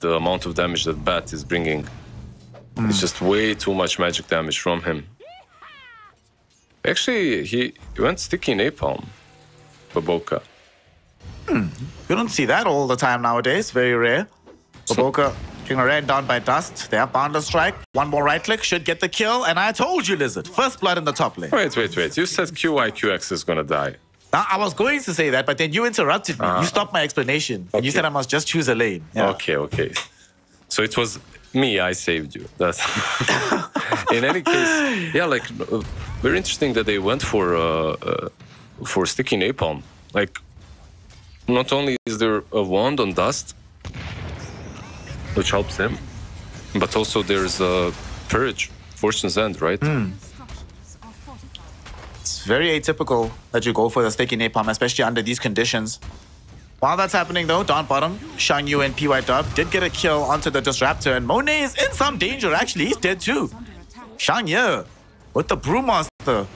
the amount of damage that Bat is bringing. It's just way too much magic damage from him. Actually, he went sticky napalm for Boca. You don't see that all the time nowadays. Very rare. Boca getting ran down by Dust. They have Bounder Strike. One more right click should get the kill. And I told you, Lizard. First blood in the top lane. Wait. You said QIQX is gonna die. Now, I was going to say that, but then you interrupted me. You stopped my explanation. Okay. And you said I must just choose a lane. Yeah. Okay. So it was me, I saved you. That's in any case, yeah, like very interesting that they went for sticky napalm. Like, not only is there a wand on Dust, which helps him, but also there's a Purge, Fortune's End, right? It's very atypical that you go for the sticky napalm, especially under these conditions. While that's happening though, down bottom, Shangyu and PY did get a kill onto the Disruptor, and Monet is in some danger actually. He's dead too. Shangyu with the Brewmaster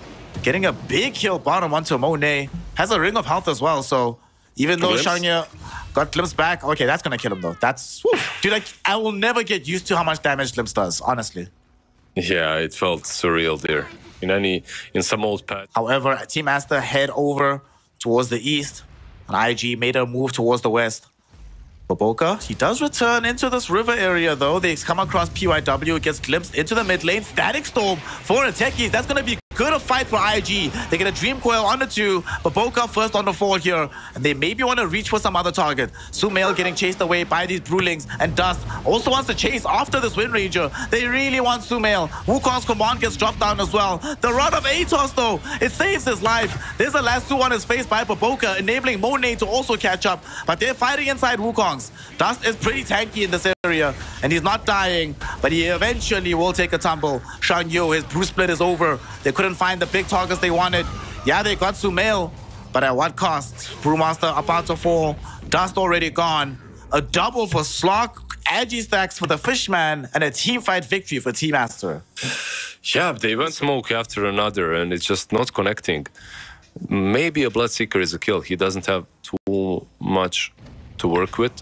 getting a big kill bottom onto Monet. Has a ring of health as well, so even though Shangyu got Glimpse back, okay, that's gonna kill him though. That's, whew. Dude, like, I will never get used to how much damage Glimpse does, honestly. Yeah, it felt surreal there. In some old patch. However, Team Aster head over towards the east. And IG made a move towards the west. Boca, he does return into this river area though. They come across PYW, gets glimpsed into the mid lane. Static Storm for a Techies. That's going to be good a fight for IG. They get a Dream Coil on the 2, but Boca first on the 4 here. And they maybe want to reach for some other target. Sumail getting chased away by these Brewlings, and Dust also wants to chase after this Wind Ranger. They really want Sumail. Wukong's command gets dropped down as well. The rod of Atos though, it saves his life. There's a lasso on his face by Boca, enabling Monet to also catch up. But they're fighting inside Wukong's. Dust is pretty tanky in this area, and he's not dying, but he eventually will take a tumble. Shangyu, his Brew Split is over. They couldn't find the big targets they wanted. Yeah, they got Sumail, but at what cost? Brewmaster about to fall. Dust already gone. A double for Slock, Agi stacks for the Fishman, and a team fight victory for Team Aster. Yeah, they went smoke after another, and it's just not connecting. Maybe a Bloodseeker is a kill. He doesn't have too much to work with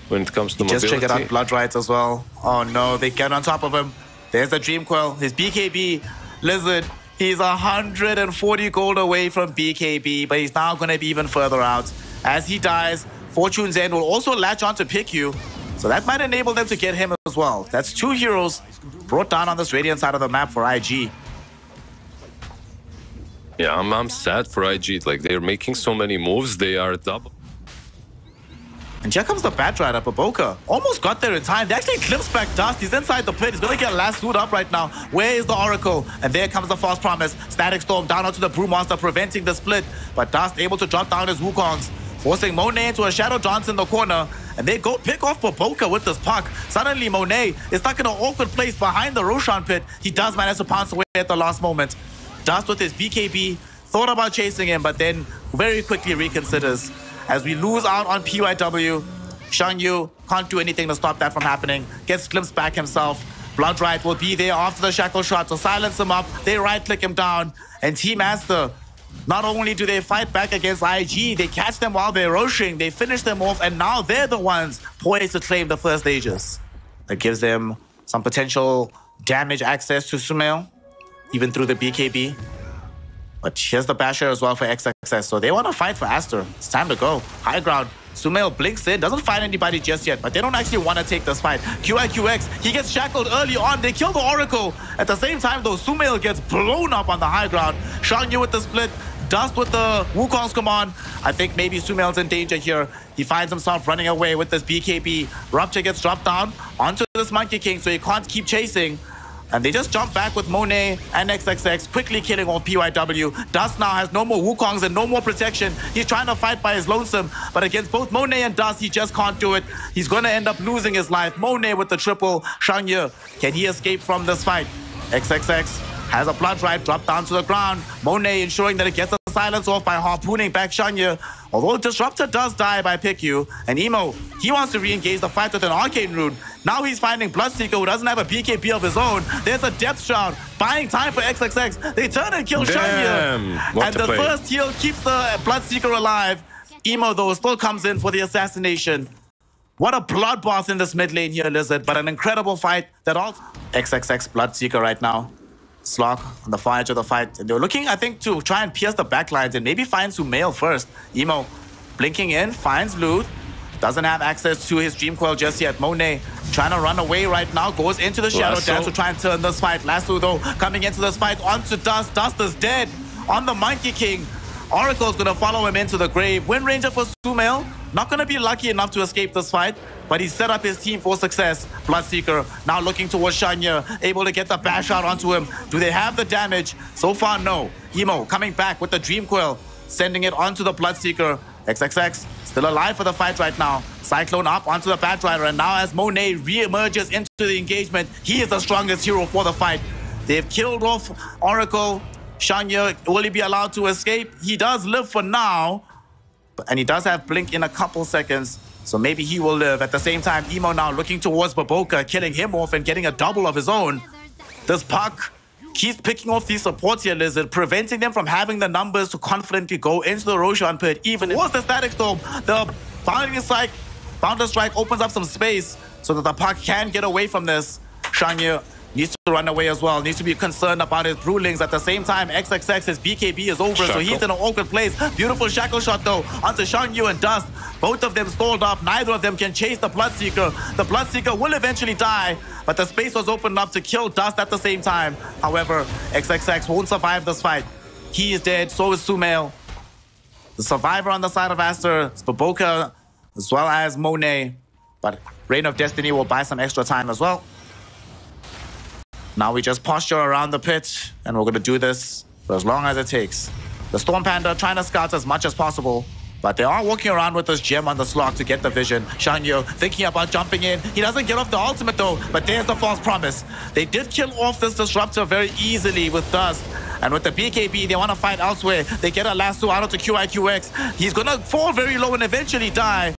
when it comes to mobility. Just check it out, Blood Rights as well. Oh no, they get on top of him. There's the Dream Coil, his BKB. Lizard, he's 140 gold away from BKB, but he's now going to be even further out. As he dies, Fortune's End will also latch on to Piggy, so that might enable them to get him as well. That's 2 heroes brought down on this Radiant side of the map for IG. Yeah, I'm sad for IG. Like, they're making so many moves, they are double. And here comes the Bat Rider, Boca. Almost got there in time. They actually glimpse back Dust. He's inside the pit. He's going to get lassoed up right now. Where is the Oracle? And there comes the False Promise. Static Storm down onto the Brewmaster, preventing the split. But Dust able to drop down his Wukongs, forcing Monet into a Shadow Dance in the corner. And they go pick off Boca with this puck. Suddenly, Monet is stuck in an awkward place behind the Roshan pit. He does manage to pounce away at the last moment. Dust with his BKB thought about chasing him, but then very quickly reconsiders. As we lose out on PYW, Shangyu can't do anything to stop that from happening. Gets glimpsed back himself. Bloodright will be there after the shackle shot to silence him up. They right-click him down. And Team Aster, not only do they fight back against IG, they catch them while they're rushing. They finish them off, and now they're the ones poised to claim the first Aegis. That gives them some potential damage access to Sumail, even through the BKB. But here's the Basher as well for XXS. So they want to fight for Aster. It's time to go. High ground. Sumail blinks in. Doesn't find anybody just yet. But they don't actually want to take this fight. QIQX, he gets shackled early on. They kill the Oracle. At the same time, though, Sumail gets blown up on the high ground. Shangyu with the split. Dust with the Wukong's command. I think maybe Sumail's in danger here. He finds himself running away with this BKB. Rupture gets dropped down onto this Monkey King, so he can't keep chasing. And they just jump back with Monet and XXX, quickly killing off PYW. Dust now has no more Wukongs and no more protection. He's trying to fight by his lonesome, but against both Monet and Dust, he just can't do it. He's going to end up losing his life. Monet with the triple. Shangyu, can he escape from this fight? XXX has a blood right, dropped down to the ground. Monet ensuring that it gets a silence off by harpooning back Shangyu. Although Disruptor does die by Piggy, and Emo, he wants to re-engage the fight with an Arcane Rune. Now he's finding Bloodseeker, who doesn't have a BKB of his own. There's a Depth Shroud, buying time for XXX. They turn and kill Shangyu. And the first heal keeps the Bloodseeker alive. Emo, though, still comes in for the assassination. What a bloodbath in this mid lane here, Lizard, but an incredible fight that all... XXX Bloodseeker right now. Slog on the far edge of the fight. And they're looking, I think, to try and pierce the backlines and maybe find Sumail first. Emo blinking in, finds loot. Doesn't have access to his Dream Coil just yet. Monet trying to run away right now. Goes into the Shadow Dance to try and turn this fight. Lasso, though, coming into this fight onto Dust. Dust is dead on the Monkey King. Oracle's going to follow him into the grave. Wind Ranger for Sumail. Not going to be lucky enough to escape this fight, but he set up his team for success. Bloodseeker now looking towards Shanya, able to get the bash out onto him. Do they have the damage? So far, no. Emo coming back with the Dream Coil, sending it onto the Bloodseeker. XXX still alive for the fight right now. Cyclone up onto the Batrider, and now as Monet re-emerges into the engagement, he is the strongest hero for the fight. They've killed off Oracle. Shanya, will he be allowed to escape? He does live for now, and he does have Blink in a couple seconds, so maybe he will live. At the same time, Emo now looking towards Baboka, killing him off and getting a double of his own. This Puck keeps picking off these supports here, Lizard, preventing them from having the numbers to confidently go into the Roshan pit, even if the Static Storm. The Boundless Strike opens up some space so that the Puck can get away from this. Shanya needs to run away as well, needs to be concerned about his Brewlings. At the same time, XXX, his BKB is over, so he's in an awkward place. Beautiful shackle shot, though, onto Shangyu and Dust. Both of them stalled up. Neither of them can chase the Bloodseeker. The Bloodseeker will eventually die, but the space was opened up to kill Dust at the same time. However, XXX won't survive this fight. He is dead, so is Sumail. The survivor on the side of Aster is Baboka, as well as Monet. But Reign of Destiny will buy some extra time as well. Now we just posture around the pit, and we're going to do this for as long as it takes. The Storm Panda trying to scout as much as possible, but they are walking around with this gem on the slot to get the vision. Shangyu thinking about jumping in. He doesn't get off the ultimate, though, but there's the false promise. They did kill off this Disruptor very easily with Dust, and with the BKB, they want to fight elsewhere. They get a lasso out to QIQX. He's going to fall very low and eventually die.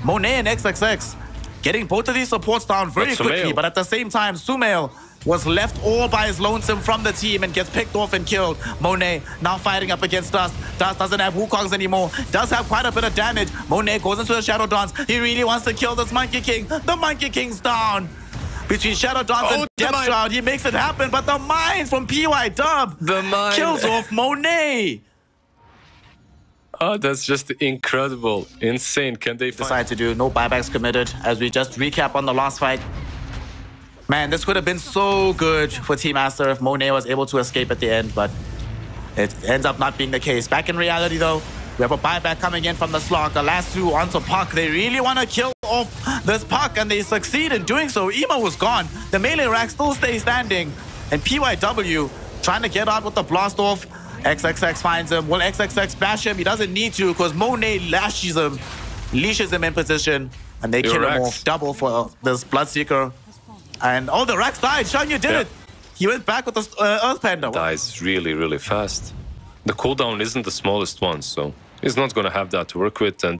Monet and XXX getting both of these supports down very quickly, but at the same time, Sumail was left all by his lonesome from the team and gets picked off and killed. Monet now fighting up against Dust. Dust doesn't have Wukongs anymore. Does have quite a bit of damage. Monet goes into the Shadow Dance. He really wants to kill this Monkey King. The Monkey King's down. Between Shadow Dance and Death Shroud, he makes it happen, but the mine from PY Dub kills off Monet. Oh, that's just incredible. Insane. Can they decide to do no buybacks committed as we just recap on the last fight? Man, this could have been so good for Team Aster if Monet was able to escape at the end, but it ends up not being the case. Back in reality, though, we have a buyback coming in from the Slog. The last two onto Puck. They really want to kill off this Puck, and they succeed in doing so. Emo was gone. The melee rack still stays standing, and PYW trying to get out with the blast off. XXX finds him. Will XXX bash him? He doesn't need to because Monet leashes him in position, and they kill him off. Double for this Bloodseeker. And oh, the Rax died. Shanya did it. He went back with the Earth Panda. Dies really, really fast. The cooldown isn't the smallest one, so he's not going to have that to work with, and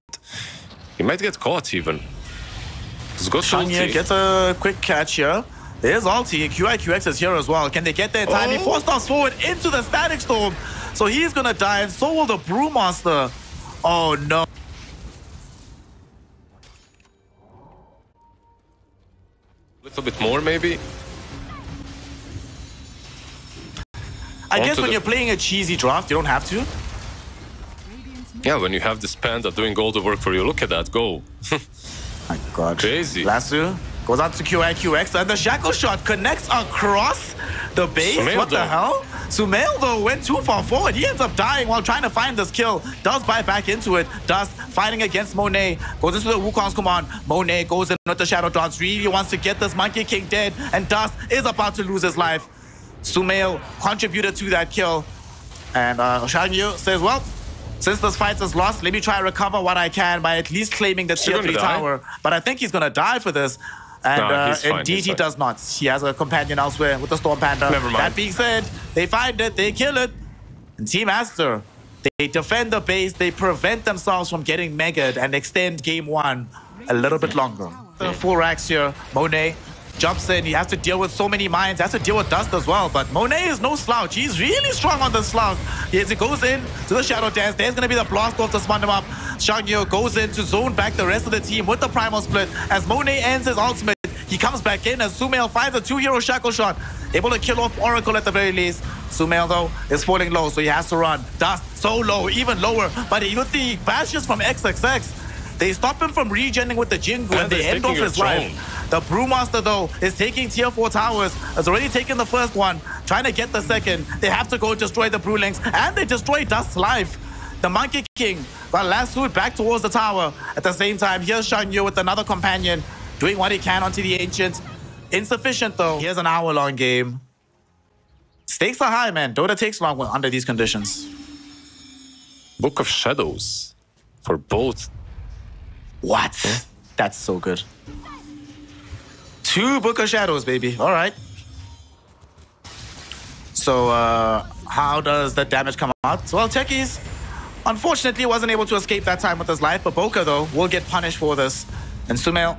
he might get caught even. Shanya gets a quick catch here. There's ulti. QIQX is here as well. Can they get there in time? He forced us forward into the Static Storm. So he's going to die, and so will the Brewmaster. Oh, no. A little bit more, maybe? I guess when you're playing a cheesy draft, you don't have to. Yeah, when you have this Panda doing all the work for you, look at that, go. My God. Crazy. Lasso goes out to QIQX, and the Shackle Shot connects across the base. Sumail, what the hell? Sumail, though, went too far forward. He ends up dying while trying to find this kill. Does buy back into it. Dust fighting against Monet. Goes into the Wukong's command. Monet goes in with the Shadow Dance. Really wants to get this Monkey King dead, and Dust is about to lose his life. Sumail contributed to that kill. And Shangyu says, well, since this fight is lost, let me try to recover what I can by at least claiming the tier 3 tower. But I think he's going to die for this. And indeed he does not. He has a companion elsewhere with the Storm Panda. Never mind. That being said, they find it, they kill it. And Team Aster, they defend the base, they prevent themselves from getting megaed and extend game 1 a little bit longer. The full racks here. Monet jumps in. He has to deal with so many mines. He has to deal with Dust as well. But Monet is no slouch. He's really strong on the slouch. As he goes in to the Shadow Dance, there's going to be the blast off to spawn him up. Shangyu goes in to zone back the rest of the team with the Primal Split. As Monet ends his ultimate, he comes back in as Sumail finds a 2-hero shackle shot. Able to kill off Oracle at the very least. Sumail, though, is falling low, so he has to run. Dust so low, even lower. But with the bashes from XXX, they stop him from regenning with the Jingu and they end off his life. The Brewmaster, though, is taking tier 4 towers. Has already taken the first one, trying to get the second. They have to go destroy the Brewlings, and they destroy Dust's life. The Monkey King got lassoed back towards the tower. At the same time, here's Shangyu with another companion, doing what he can onto the Ancient. Insufficient, though. Here's an hour-long game. Stakes are high, man. Dota takes long under these conditions. Book of Shadows for both. What? Yeah. That's so good. 2 Book of Shadows, baby. All right. So, how does the damage come out? Well, Techies, unfortunately, wasn't able to escape that time with his life, but Boca, though, will get punished for this. And Sumail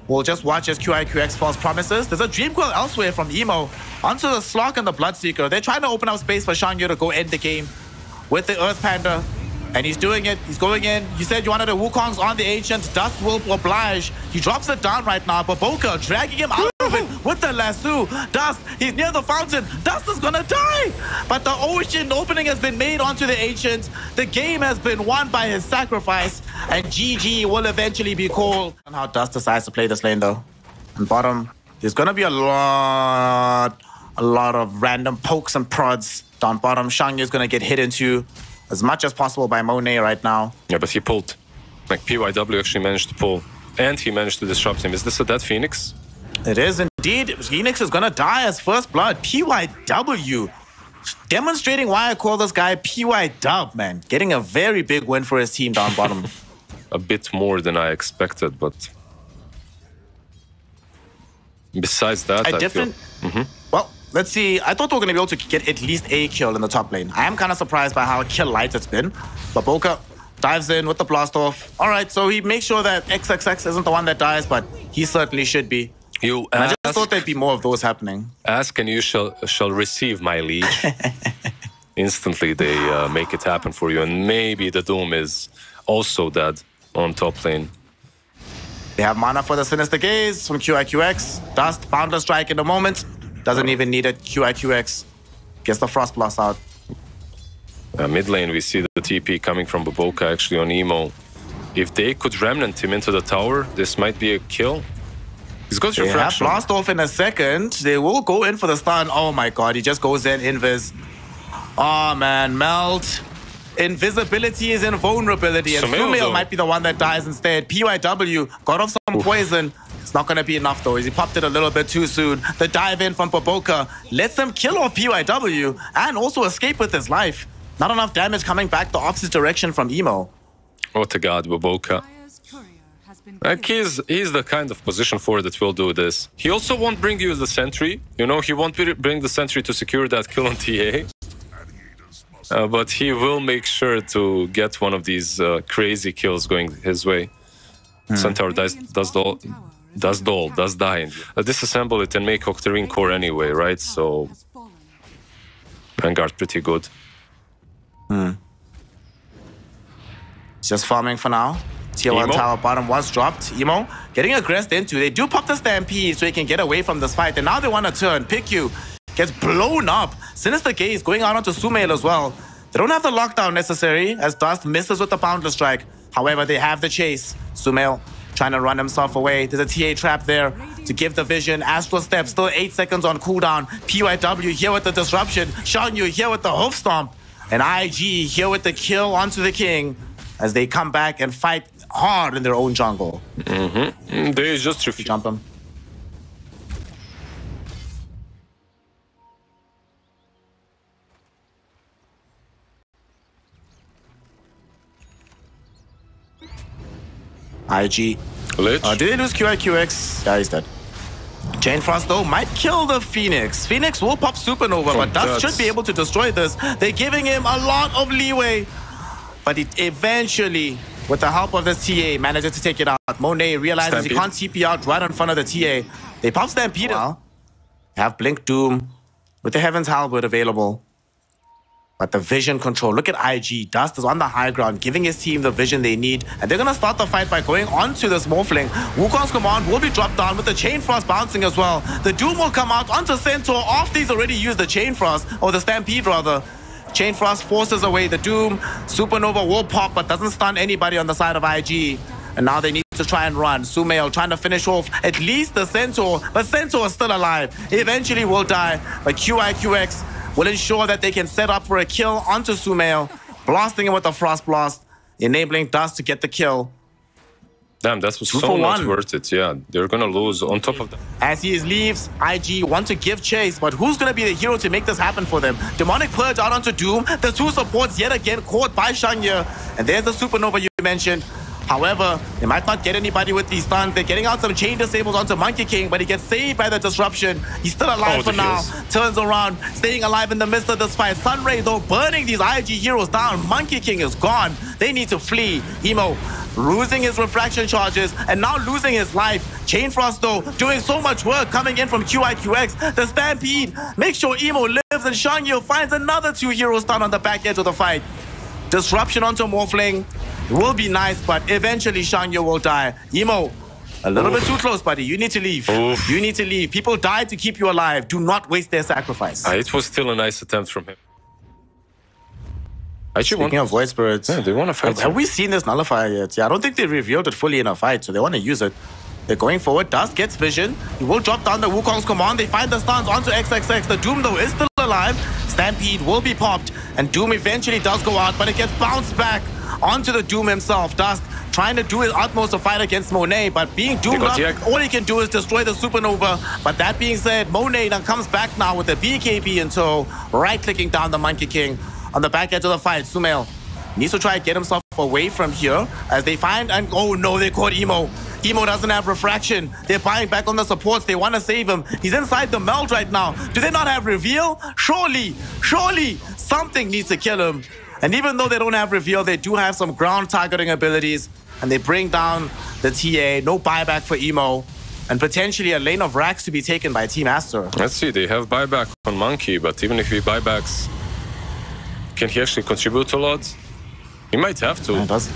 will just watch as QIQX false promises. There's a Dream Coil elsewhere from Emo onto the Slok and the Bloodseeker. They're trying to open up space for Shangyu to go end the game with the Earth Panda. And he's doing it. He's going in. You said you wanted the Wukongs on the Ancient. Dust will oblige. He drops it down right now. But Boca dragging him out of it with the lasso. Dust, he's near the fountain. Dust is going to die. But the Ocean opening has been made onto the Ancient. The game has been won by his sacrifice. And GG will eventually be called. And how Dust decides to play this lane, though. And bottom, there's going to be a lot of random pokes and prods down bottom. Shangyu is going to get hit into as much as possible by Monet right now. Yeah, but he pulled. Like, PYW actually managed to pull. And he managed to disrupt him. Is this a dead Phoenix? It is indeed. Phoenix is going to die as first blood. PYW. Demonstrating why I call this guy PYW, man. Getting a very big win for his team down bottom. A bit more than I expected, but... Besides that, I feel... Well, let's see. I thought we were going to be able to get at least a kill in the top lane. I am kind of surprised by how kill light it's been. But Boca dives in with the blast off. All right, so he makes sure that XXX isn't the one that dies, but he certainly should be. I just thought there'd be more of those happening. Ask and you shall receive, my liege. Instantly they make it happen for you. And maybe the Doom is also dead on top lane. They have mana for the Sinister Gaze from QIQX. Dust, Boundless Strike in a moment. Doesn't even need it. QIQX gets the Frost Blast out. Mid lane, we see the TP coming from Baboka actually on Emo. If they could Remnant him into the tower, this might be a kill. He's got your fraction. Blast off in a second. They will go in for the stun. Oh my god, he just goes in, invis. Oh man, Melt. Invisibility is invulnerability. And Sumail might be the one that dies instead. PYW got off some poison. It's not going to be enough, though. He popped it a little bit too soon. The dive in from Baboka lets him kill off PYW and also escape with his life. Not enough damage coming back the opposite direction from Emo. Oh, to God, Baboka. Like he's the kind of position forward that will do this. He also won't bring you the sentry. You know, he won't bring the sentry to secure that kill on TA. But he will make sure to get one of these crazy kills going his way. Centaur does die. Disassemble it and make Octarine core anyway, right? So Vanguard pretty good. Just farming for now. Tier 1 tower bottom was dropped. Emo getting aggressed into. They do pop the Stampede so he can get away from this fight. And now they want to turn. Piku gets blown up. Sinister Gaze going out onto Sumail as well. They don't have the lockdown necessary as Dust misses with the Boundless Strike. However, they have the chase. Sumail trying to run himself away. There's a TA trap there to give the vision. Astral Step still 8 seconds on cooldown. PYW here with the disruption. Shangyu here with the hoof stomp. And IG here with the kill onto the King as they come back and fight hard in their own jungle. They just refuse. Jump him. IG. Lich. Did they lose QIQX? Yeah, he's dead. Chain Frost, though, might kill the Phoenix. Phoenix will pop Supernova, but Dust should be able to destroy this. They're giving him a lot of leeway. But it eventually with the help of this TA, manages to take it out. Monet realizes Stampede. he can't TP out right in front of the TA. They pop Stampede. Have Blink Doom with the Heaven's Halberd available. But the vision control, look at IG. Dust is on the high ground, giving his team the vision they need. And they're going to start the fight by going onto this Morphling. Wukong's command will be dropped down with the Chain Frost bouncing as well. The Doom will come out onto Centaur after he's already used the Chain Frost, or the Stampede rather. Chain Frost forces away the Doom. Supernova will pop, but doesn't stun anybody on the side of IG. And now they need to try and run. Sumail trying to finish off at least the Centaur, but Centaur is still alive. He eventually will die, but QIQX will ensure that they can set up for a kill onto Sumail, blasting him with the Frost Blast, enabling Dust to get the kill. Damn, that was so not worth it. Yeah, they're gonna lose on top of that. As he leaves, IG want to give chase, but who's gonna be the hero to make this happen for them? Demonic Purge out onto Doom. The two supports yet again caught by Shangye. And there's the Supernova you mentioned. However, they might not get anybody with these stuns. They're getting out some chain disables onto Monkey King, but he gets saved by the disruption. He's still alive for now. Turns around, staying alive in the midst of this fight. Sunray, though, burning these IG heroes down. Monkey King is gone. They need to flee. Emo losing his refraction charges and now losing his life. Chain Frost, though, doing so much work coming in from QIQX. The Stampede makes sure Emo lives, and Shangye finds another 2 heroes down on the back edge of the fight. Disruption onto Morphling will be nice, but eventually Shangye will die. Emo, a little bit too close, buddy. You need to leave. You need to leave. People die to keep you alive. Do not waste their sacrifice. It was still a nice attempt from him. Speaking of Void Spirits, yeah, they want to fight. Have we seen this nullifier yet? Yeah, I don't think they revealed it fully in a fight, so they want to use it. They're going forward. Dust gets vision. He will drop down the Wukong's command. They find the stuns onto XXX. The Doom, though, is still alive. Stampede will be popped, and Doom eventually does go out, but it gets bounced back onto the Doom himself. Dust trying to do his utmost to fight against Monet, but being doomed up, all he can do is destroy the Supernova. But that being said, Monet now comes back now with the BKB in tow, right-clicking down the Monkey King on the back edge of the fight. Sumail needs to try to get himself away from here as they find, and oh no, they caught Emo. Emo doesn't have refraction. They're buying back on the supports. They want to save him. He's inside the meld right now. Do they not have reveal? Surely something needs to kill him. And even though they don't have reveal, they do have some ground targeting abilities, and they bring down the TA. No buyback for Emo, and potentially a lane of racks to be taken by Team Aster. Let's see, they have buyback on Monkey, but even if he buybacks, can he actually contribute a lot? He might have to. Yeah, does.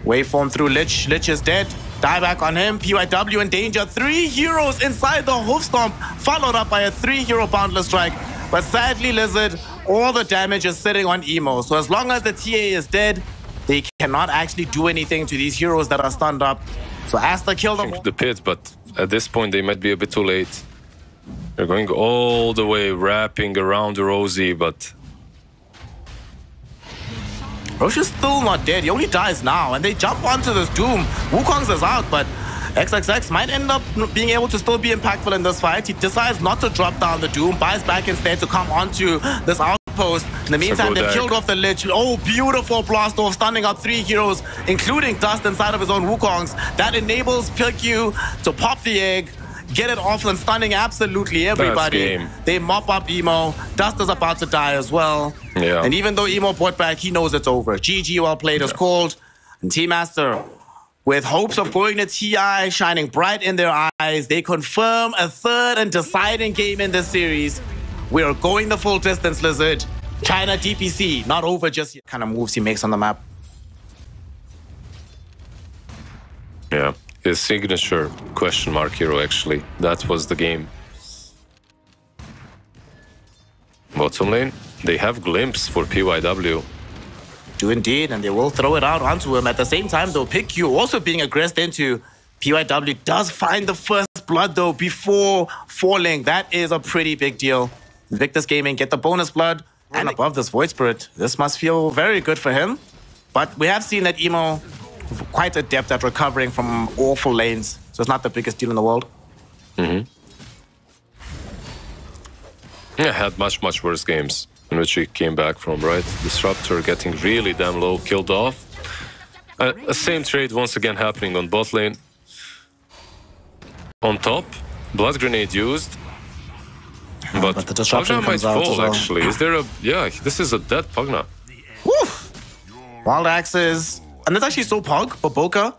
Waveform through Lich. Lich is dead. Dieback on him. PYW in danger. 3 heroes inside the Hoof Stomp, followed up by a 3-hero Boundless Strike. But sadly, Lizard, all the damage is sitting on Emo. So as long as the TA is dead, they cannot actually do anything to these heroes that are stunned up. So Aster killed them. The pit, but at this point, they might be a bit too late. They're going all the way, wrapping around Rosie, but Roche is still not dead. He only dies now, and they jump onto this Doom. Wukong's is out, but XXX might end up being able to still be impactful in this fight. He decides not to drop down the Doom, buys back instead to come onto this outpost. In the meantime, they've killed off the Lich. Oh, beautiful blast off, stunning up 3 heroes, including Dust inside of his own Wukongs. That enables Piggy to pop the egg, get it off, and stunning absolutely everybody. They mop up Emo. Dust is about to die as well. Yeah. And even though Emo brought back, he knows it's over. GG, well played, is called. And Team Aster, with hopes of going to TI shining bright in their eyes, they confirm a 3rd and deciding game in this series. We are going the full distance, Lizard. China DPC, not over just yet. Kind of moves he makes on the map. Yeah, his signature question mark hero, actually. That was the game. Bottom lane, they have Glimpse for PYW. Do indeed, and they will throw it out onto him. At the same time, though, PigQ also being aggressed into. PYW does find the first blood, though, before falling. That is a pretty big deal. Invictus Gaming get the bonus blood. And above this Void Spirit, this must feel very good for him. But we have seen that Emo quite adept at recovering from awful lanes. So it's not the biggest deal in the world. Yeah, had much worse games in which he came back from, right? Disruptor getting really damn low, killed off. Same trade once again happening on bot lane. On top, Blood Grenade used. But the disruption Pugna might fall, well. actually. Is there a... Yeah, this is a dead Pugna. Woo! Wild Axes, and that's actually so pog for Boca.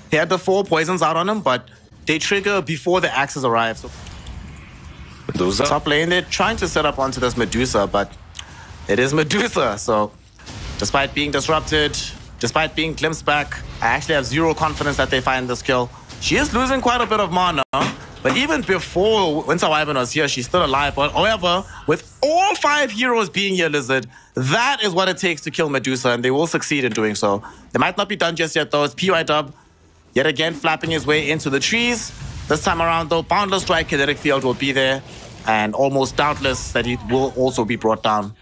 He had the 4 poisons out on him, but they trigger before the axes arrive. So Medusa. Top lane, they're trying to set up onto this Medusa, but it is Medusa. So despite being disrupted, despite being glimpsed back, I actually have 0 confidence that they find this kill. She is losing quite a bit of mana, but even before Winter Wyvern was here, she's still alive. But however, with all 5 heroes being here, Lizard, that is what it takes to kill Medusa, and they will succeed in doing so. They might not be done just yet, though. It's PY yet again flapping his way into the trees. This time around, though, Boundless Strike Kinetic Field will be there, and almost doubtless that he will also be brought down.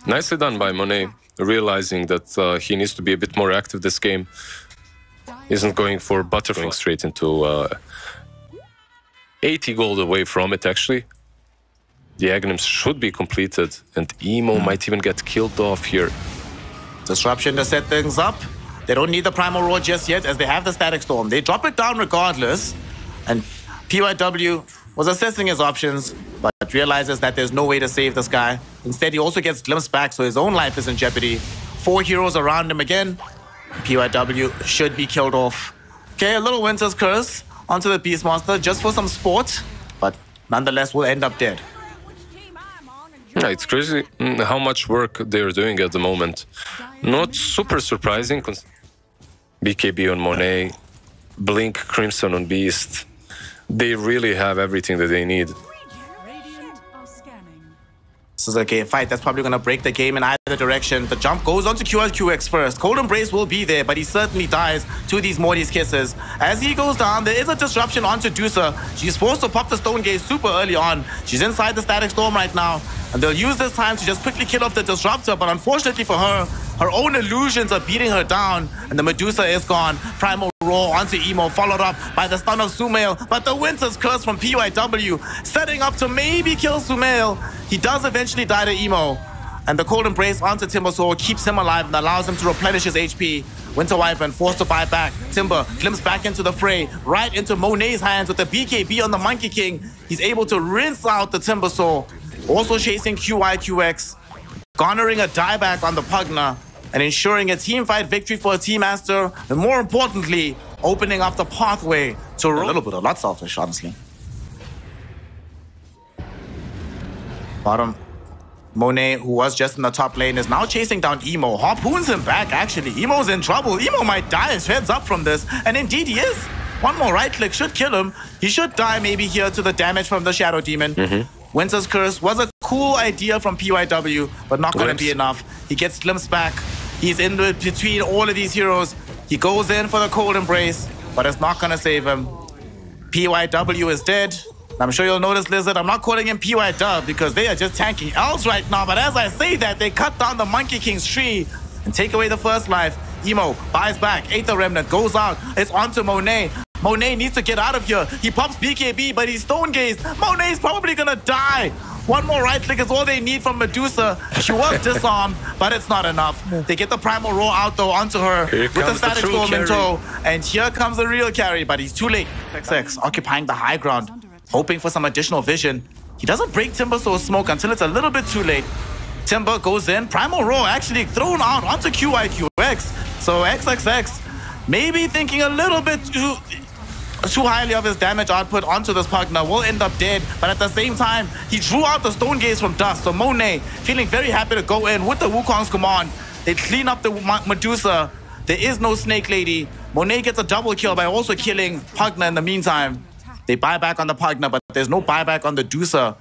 Nicely done by Monet, realizing that he needs to be a bit more active this game. Isn't going for butterfly, straight into 80 gold away from it, actually. The Aghanim's should be completed, and Emo might even get killed off here. Disruption to set things up. They don't need the Primal Roar just yet, as they have the Static Storm. They drop it down regardless, and PYW was assessing his options, but realizes that there's no way to save this guy. Instead, he also gets glimpsed back, so his own life is in jeopardy. 4 heroes around him again. PYW should be killed off. Okay, a little Winter's Curse onto the Beastmaster just for some sport, but nonetheless will end up dead. Yeah, it's crazy how much work they're doing at the moment. Not super surprising. BKB on Monet, Blink Crimson on Beast. They really have everything that they need. This is a fight that's probably going to break the game in either direction. The jump goes onto QRQX first. Cold Embrace will be there, but he certainly dies to these Morty's Kisses. As he goes down, there is a disruption onto Dusa. She's forced to pop the Stone Gaze super early on. She's inside the Static Storm right now, and they'll use this time to just quickly kill off the Disruptor, but unfortunately for her, her own illusions are beating her down, and the Medusa is gone. Primal Roar onto Emo, followed up by the stun of Sumail, but the Winter's Curse from PYW, setting up to maybe kill Sumail. He does eventually die to Emo, and the Cold Embrace onto Timbersaw keeps him alive and allows him to replenish his HP. Winter Wyvern forced to buy back. Timber glimpses back into the fray, right into Monet's hands with the BKB on the Monkey King. He's able to rinse out the Timbersaw, also chasing QIQX, garnering a dieback on the Pugna, and ensuring a team fight victory for Team Aster, and more importantly, opening up the pathway to a little bit of lot selfish, honestly. Bottom, Monet, who was just in the top lane, is now chasing down Emo. Harpoons him back, actually. Emo's in trouble. Emo might die his heads up from this, and indeed he is. One more right click should kill him. He should die maybe here to the damage from the Shadow Demon. Winter's Curse was a cool idea from PYW, but not going to be enough. He gets glimpsed back. He's in between all of these heroes. He goes in for the Cold Embrace, but it's not going to save him. PYW is dead. I'm sure you'll notice, Lizard, I'm not calling him PYW because they are just tanking elves right now. But as I say that, they cut down the Monkey King's tree and take away the first life. Emo buys back. Aether Remnant goes out. It's onto Monet. Monet needs to get out of here. He pops BKB, but he's Stone Gazed. Monet's probably gonna die. One more right click is all they need from Medusa. She was disarmed, but it's not enough. They get the Primal Roar out, though, onto her with the Static Storm in tow. And here comes the real carry, but he's too late. XX occupying the high ground, hoping for some additional vision. He doesn't break Timbersaw's smoke until it's a little bit too late. Timber goes in. Primal Roar actually thrown out onto QIQX. So XXX maybe thinking a little bit too highly of his damage output onto this Pugna, will end up dead, but at the same time, he drew out the Stone Gaze from Dust. So Monet feeling very happy to go in with the Wukong's command. They clean up the Medusa. There is no Snake Lady. Monet gets a double kill by also killing Pugna in the meantime. They buy back on the Pugna, but there's no buyback on the Dusa.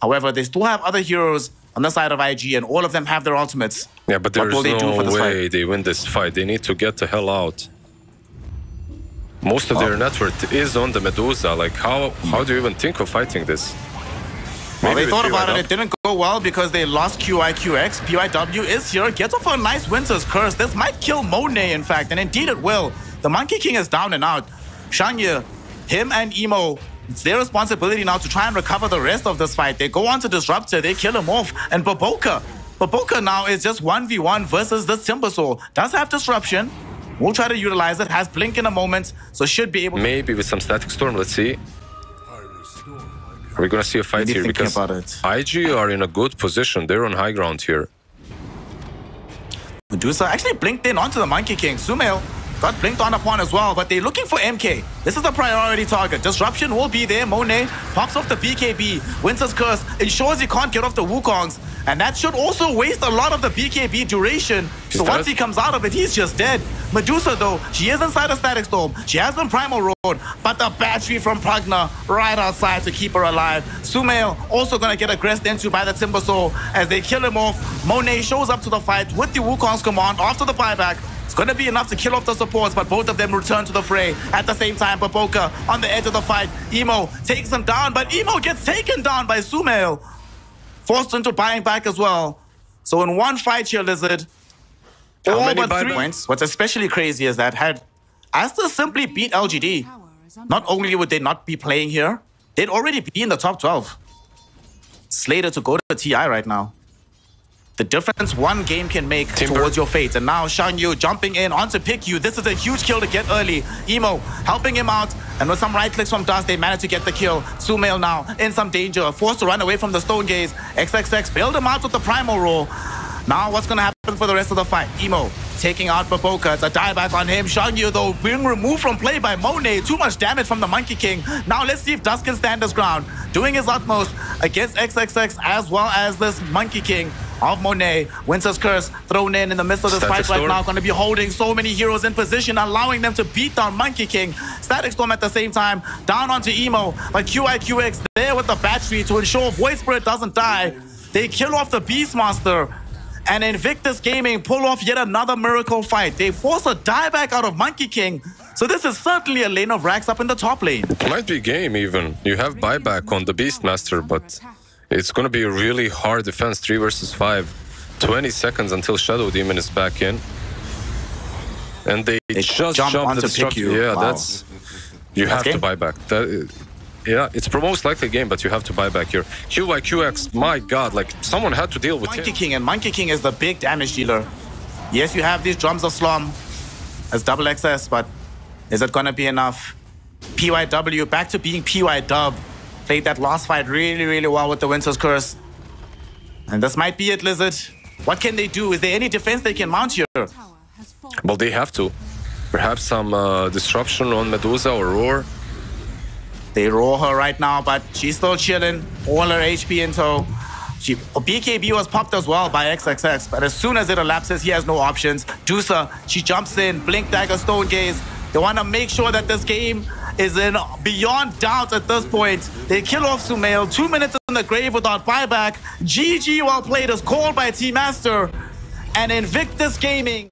However, they still have other heroes on the side of IG, and all of them have their ultimates. Yeah, but there's no way they win this fight. They need to get the hell out. Most of their net worth is on the Medusa. Like, how do you even think of fighting this? Well, they thought about it. It didn't go well because they lost QIQX. PYW is here, gets off a nice Winter's Curse. This might kill Monet, in fact, and indeed it will. The Monkey King is down and out. Shangye, him and Emo, it's their responsibility now to try and recover the rest of this fight. They go on to Disruptor, they kill him off, and Baboka now is just 1v1 versus this Timbersaw. Does have Disruption. We'll try to utilize it. Has Blink in a moment, so should be able to... Maybe with some Static Storm, let's see. Are we going to see a fight here? Because IG are in a good position. They're on high ground here. Medusa actually blinked in onto the Monkey King. Sumail got blinked on upon as well, but they're looking for MK. This is the priority target. Disruption will be there. Monet pops off the BKB. Winter's Curse ensures he can't get off the Wukongs, and that should also waste a lot of the BKB duration. So once he comes out of it, he's just dead. Medusa, though, she is inside a Static Storm. She has been Primal Road, but the battery from Pragna right outside to keep her alive. Sumail also going to get aggressed into by the Timbersaw as they kill him off. Monet shows up to the fight with the Wukong's command after the buyback. It's going to be enough to kill off the supports, but both of them return to the fray. At the same time, Baboka on the edge of the fight. Emo takes him down, but Emo gets taken down by Sumail. Forced into buying back as well. So in one fight here, Lizard, all but 3 points. What's especially crazy is that had Aster simply beat LGD, not only would they not be playing here, they'd already be in the top 12. Slated to go to TI right now. The difference one game can make towards your fate. And now Shangyu jumping in onto pick you. This is a huge kill to get early. Emo helping him out. And with some right clicks from Dust, they manage to get the kill. Sumail now in some danger. Forced to run away from the Stone Gaze. XXX bailed him out with the Primal Roar. Now what's going to happen for the rest of the fight? Emo taking out Baboka. It's a dieback on him. Shangyu, though, being removed from play by Monet. Too much damage from the Monkey King. Now let's see if Dust can stand his ground. Doing his utmost against XXX as well as this Monkey King of Monet. Winter's Curse thrown in the midst of this fight right now. Going to be holding so many heroes in position, allowing them to beat down Monkey King. Static Storm at the same time. Down onto Emo. But QIQX there with the battery to ensure Void Spirit doesn't die. They kill off the Beastmaster. And Invictus Gaming pull off yet another miracle fight. They force a dieback out of Monkey King. So this is certainly a lane of racks up in the top lane. It might be game even. You have buyback on the Beastmaster, but it's going to be a really hard defense, 3 versus 5. 20 seconds until Shadow Demon is back in. And they just jump onto pick you. Yeah, wow. That's... You have to buy back. Yeah, it's most likely game, but you have to buy back your QIQX. My God, like someone had to deal with Monkey King, and Monkey King is the big damage dealer. Yes, you have these drums of Slum as double XS, but is it gonna be enough? PYW back to being PY Dub. Played that last fight really, really well with the Winter's Curse. And this might be it, Lizard. What can they do? Is there any defense they can mount here? Well, they have to. Perhaps some disruption on Medusa or Roar. They roar her right now, but she's still chilling. All her HP in tow. BKB was popped as well by XXX, but as soon as it elapses, he has no options. Dusa, she jumps in, Blink Dagger, Stone Gaze. They want to make sure that this game is in beyond doubt at this point. They kill off Sumail. 2 minutes in the grave without buyback. GG well played is called by Team Aster and Invictus Gaming.